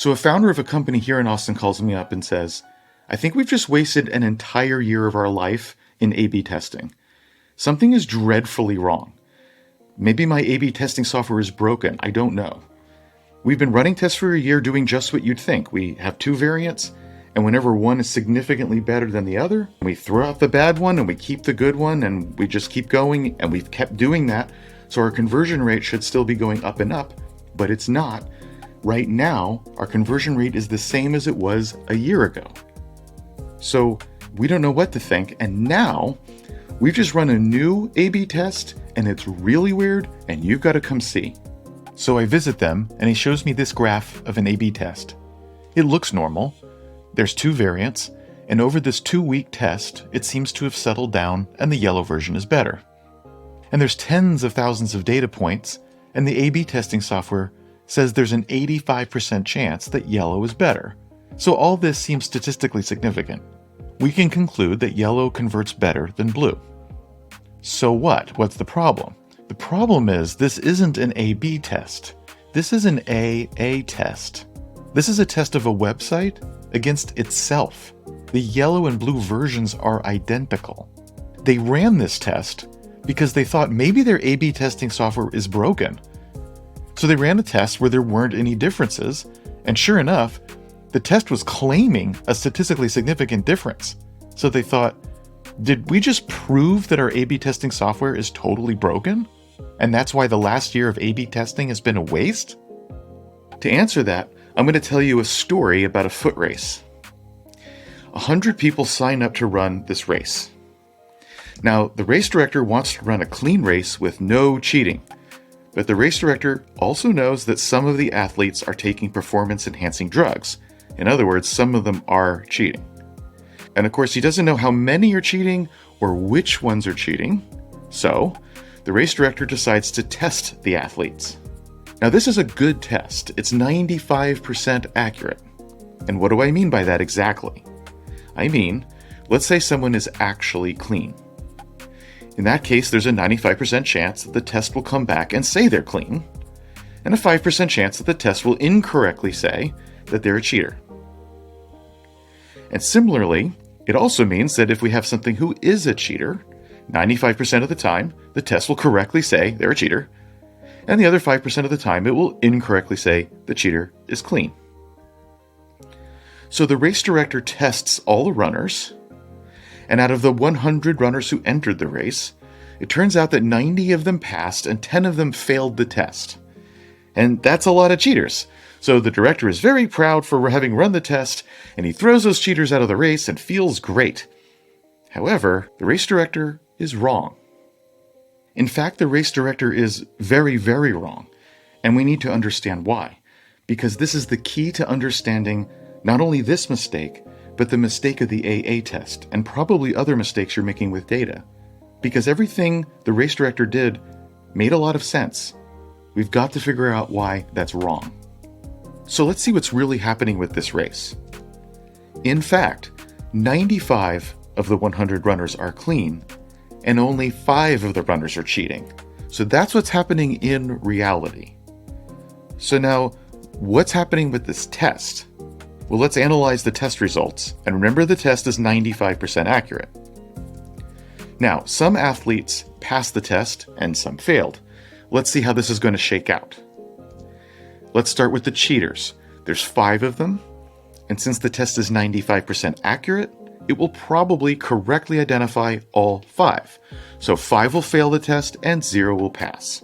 So a founder of a company here in Austin calls me up and says, I think we've just wasted an entire year of our life in A-B testing. Something is dreadfully wrong. Maybe my A-B testing software is broken. I don't know. We've been running tests for a year doing just what you'd think. We have two variants, and whenever one is significantly better than the other, we throw out the bad one and we keep the good one, and we just keep going, and we've kept doing that. So our conversion rate should still be going up and up, but it's not. Right now, our conversion rate is the same as it was a year ago. So we don't know what to think, and now we've just run a new A-B test, and it's really weird, and you've got to come see. So I visit them, and he shows me this graph of an A-B test. It looks normal. There's two variants, and over this 2-week test, it seems to have settled down, and the yellow version is better. And there's tens of thousands of data points, and the A-B testing software says there's an 85% chance that yellow is better. So all this seems statistically significant. We can conclude that yellow converts better than blue. So what? What's the problem? The problem is this isn't an A-B test. This is an A-A test. This is a test of a website against itself. The yellow and blue versions are identical. They ran this test because they thought maybe their A-B testing software is broken. So they ran a test where there weren't any differences, and sure enough, the test was claiming a statistically significant difference. So they thought, did we just prove that our A-B testing software is totally broken? And that's why the last year of A-B testing has been a waste? To answer that, I'm going to tell you a story about a foot race. 100 people sign up to run this race. Now, the race director wants to run a clean race with no cheating. But the race director also knows that some of the athletes are taking performance-enhancing drugs. In other words, some of them are cheating. And of course, he doesn't know how many are cheating or which ones are cheating. So, the race director decides to test the athletes. Now, this is a good test. It's 95% accurate. And what do I mean by that exactly? I mean, let's say someone is actually clean. In that case, there's a 95% chance that the test will come back and say they're clean, and a 5% chance that the test will incorrectly say that they're a cheater. And similarly, it also means that if we have something who is a cheater, 95% of the time, the test will correctly say they're a cheater, and the other 5% of the time, it will incorrectly say the cheater is clean. So the race director tests all the runners, and out of the 100 runners who entered the race, it turns out that 90 of them passed and 10 of them failed the test. And that's a lot of cheaters. So the director is very proud for having run the test, and he throws those cheaters out of the race and feels great. However, the race director is wrong. In fact, the race director is very, very wrong, and we need to understand why. Because this is the key to understanding not only this mistake, but the mistake of the AA test, and probably other mistakes you're making with data. Because everything the race director did made a lot of sense. We've got to figure out why that's wrong. So let's see what's really happening with this race. In fact, 95 of the 100 runners are clean, and only 5 of the runners are cheating. So that's what's happening in reality. So now, what's happening with this test? Well, let's analyze the test results, and remember the test is 95% accurate. Now, some athletes passed the test and some failed. Let's see how this is going to shake out. Let's start with the cheaters. There's 5 of them, and since the test is 95% accurate, it will probably correctly identify all 5. So 5 will fail the test and 0 will pass.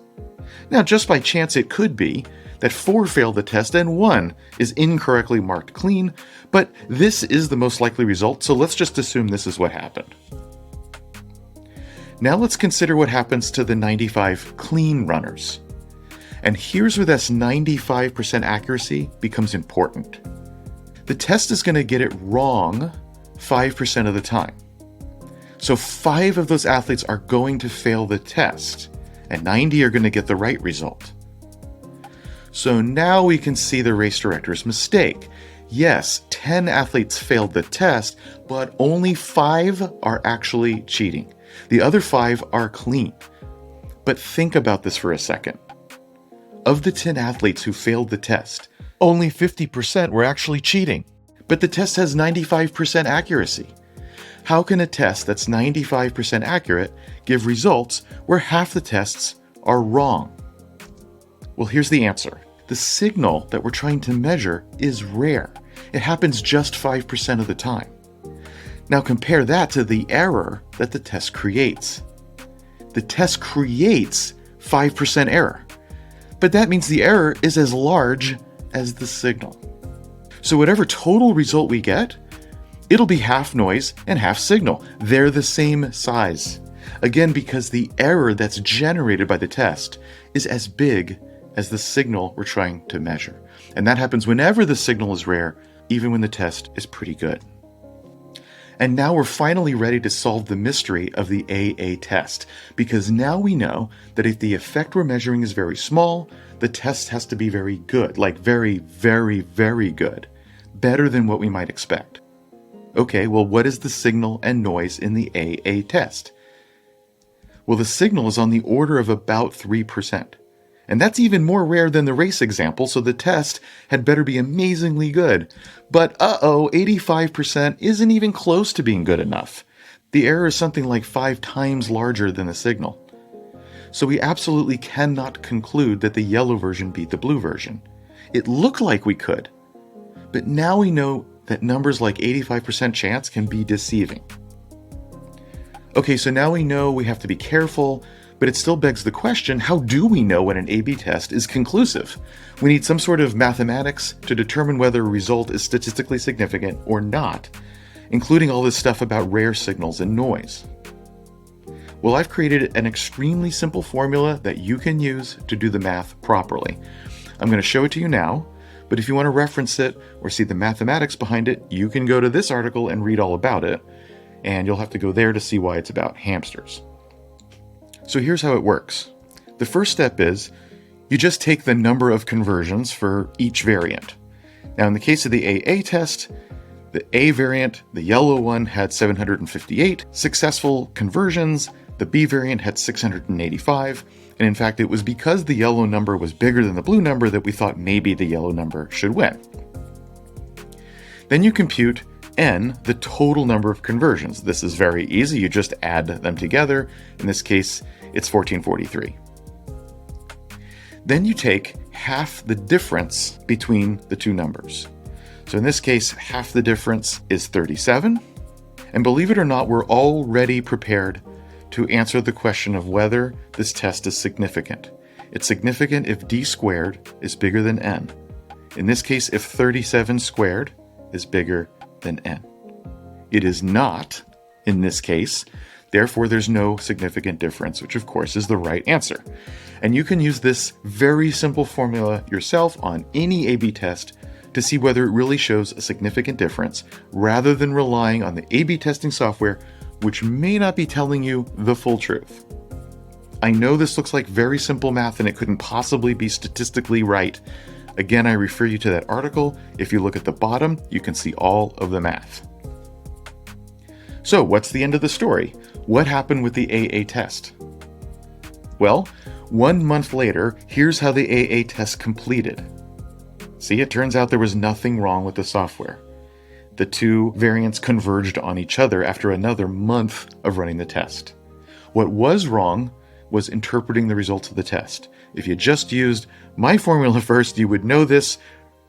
Now, just by chance, it could be that 4 failed the test and 1 is incorrectly marked clean, but this is the most likely result, so let's just assume this is what happened. Now let's consider what happens to the 95 clean runners. And here's where this 95% accuracy becomes important. The test is going to get it wrong 5% of the time. So 5 of those athletes are going to fail the test, and 90 are going to get the right result. So now we can see the race director's mistake. Yes, 10 athletes failed the test, but only 5 are actually cheating. The other 5 are clean. But think about this for a second. Of the 10 athletes who failed the test, Only 50% were actually cheating. But the test has 95% accuracy. How can a test that's 95% accurate give results where half the tests are wrong? Well, here's the answer. The signal that we're trying to measure is rare. It happens just 5% of the time. Now compare that to the error that the test creates. The test creates 5% error, but that means the error is as large as the signal. So whatever total result we get, it'll be half noise and half signal. They're the same size. Again, because the error that's generated by the test is as big as the signal we're trying to measure. And that happens whenever the signal is rare, even when the test is pretty good. And now we're finally ready to solve the mystery of the AA test, because now we know that if the effect we're measuring is very small, the test has to be very good, like very, very, very good, better than what we might expect. Okay, well, what is the signal and noise in the AA test? Well, the signal is on the order of about 3%. And that's even more rare than the race example, so the test had better be amazingly good. But 85% isn't even close to being good enough. The error is something like 5 times larger than the signal. So we absolutely cannot conclude that the yellow version beat the blue version. It looked like we could, but now we know that numbers like 85% chance can be deceiving. Okay, so now we know we have to be careful, but it still begs the question, how do we know when an A/B test is conclusive? We need some sort of mathematics to determine whether a result is statistically significant or not, including all this stuff about rare signals and noise. Well, I've created an extremely simple formula that you can use to do the math properly. I'm going to show it to you now, but if you want to reference it or see the mathematics behind it, you can go to this article and read all about it, and you'll have to go there to see why it's about hamsters. So here's how it works. The first step is you just take the number of conversions for each variant. Now in the case of the AA test, the A variant, the yellow one, had 758 successful conversions. The B variant had 685. And in fact, it was because the yellow number was bigger than the blue number that we thought maybe the yellow number should win. Then you compute N, the total number of conversions. This is very easy. You just add them together. In this case, it's 1443. Then you take half the difference between the two numbers. So in this case, half the difference is 37. And believe it or not, we're already prepared to answer the question of whether this test is significant. It's significant if d squared is bigger than n. In this case, if 37 squared is bigger than n. It is not, in this case, therefore there's no significant difference, which of course is the right answer. And you can use this very simple formula yourself on any A/B test to see whether it really shows a significant difference, rather than relying on the A/B testing software, which may not be telling you the full truth. I know this looks like very simple math and it couldn't possibly be statistically right. Again, I refer you to that article. If you look at the bottom, you can see all of the math. So what's the end of the story? What happened with the AA test? Well, 1 month later, here's how the AA test completed. See, it turns out there was nothing wrong with the software. The two variants converged on each other after another month of running the test. What was wrong was interpreting the results of the test. If you just used my formula first, you would know this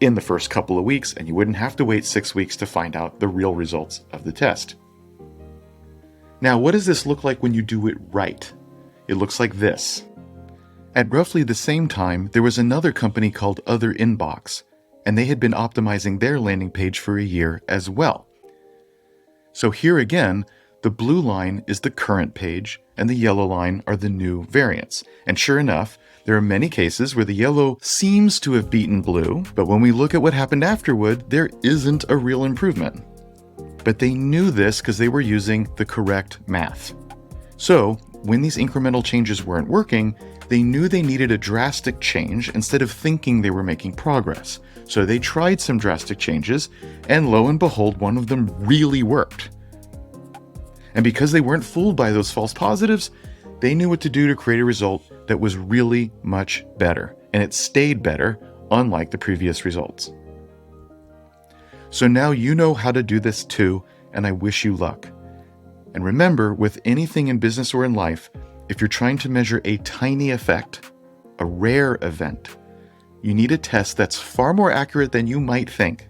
in the first couple of weeks, and you wouldn't have to wait 6 weeks to find out the real results of the test. Now, what does this look like when you do it right? It looks like this. At roughly the same time, there was another company called Other Inbox, and they had been optimizing their landing page for a year as well. So here again, the blue line is the current page, and the yellow line are the new variants. And sure enough, there are many cases where the yellow seems to have beaten blue, but when we look at what happened afterward, there isn't a real improvement. But they knew this because they were using the correct math. So, when these incremental changes weren't working, they knew they needed a drastic change instead of thinking they were making progress. So they tried some drastic changes, and lo and behold, one of them really worked. And because they weren't fooled by those false positives, they knew what to do to create a result that was really much better. And it stayed better unlike the previous results. So now you know how to do this too, and I wish you luck. And remember, with anything in business or in life, if you're trying to measure a tiny effect, a rare event, you need a test that's far more accurate than you might think.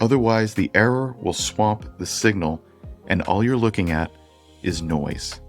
Otherwise, the error will swamp the signal, and all you're looking at is noise.